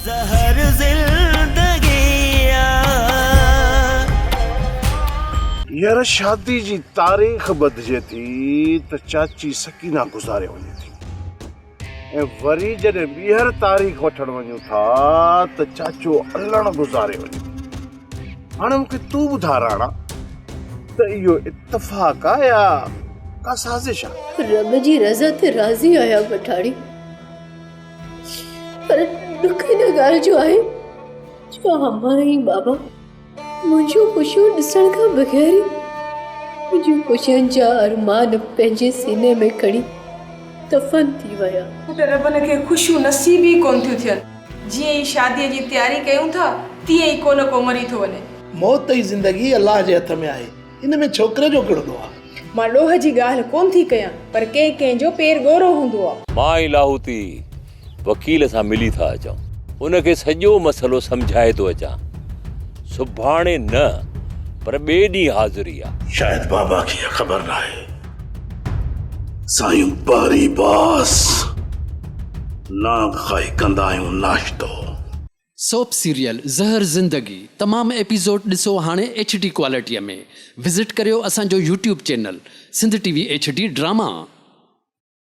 ज़हर ज़िंदगी यार शादी जी तारीख़ बदिजे थी त चाची सकीना गुज़ारे वञे थी ऐं वरी जॾहिं ॿीहर तारीख़ वठण वञूं था त चाचो अलण गुज़ारे वञे। हाणे मूंखे तूं ॿुधा राणा त इहो इत्तफ़ाक़ आहे या का साज़िश आहे? रब जी रज़ा ते राज़ी आया पठाड़ी, पर दुख इन ॻाल्हि जो आहे जो अम्मा ऐं बाबा मुंहिंजूं ख़ुशियूं ॾिसण खां बग़ैर ई मुंहिंजूं ख़ुशियुनि जा अरमान पंहिंजे सीने में खणी दफ़न थी विया। रब खे ख़ुशियूं नसीब ई कोन थियूं थियनि। जीअं ई शादीअ जी तयारी कयूं था तीअं ई को न को मरी थो वञे। मौत जी ज़िंदगी अल्लाह जे हथ में आहे, इन में छोकिरे जो कहिड़ो ॾोह आहे? मां ॾोह जी ॻाल्हि कोन थी कयां, पर कंहिं जो पेर गोरो हूंदो आहे। मां ई लाहौती वकील सां मिली था अचूं, उनखे सॼो मसइलो सम्झाए थो अचां। सुभाणे न पर ॿिए ॾींहुं हाज़िरी आहे। शायदि बाबा खे ख़बर न आहे साईं बारी बास नाग खाई कंदा आहियूं नाश्तो। सोप सीरियल ज़हर ज़िंदगी तमामु एपिसोड ॾिसो हाणे HD क्वालिटीअ में। विज़िट करियो असांजो YouTube channel Sindh TV HD drama.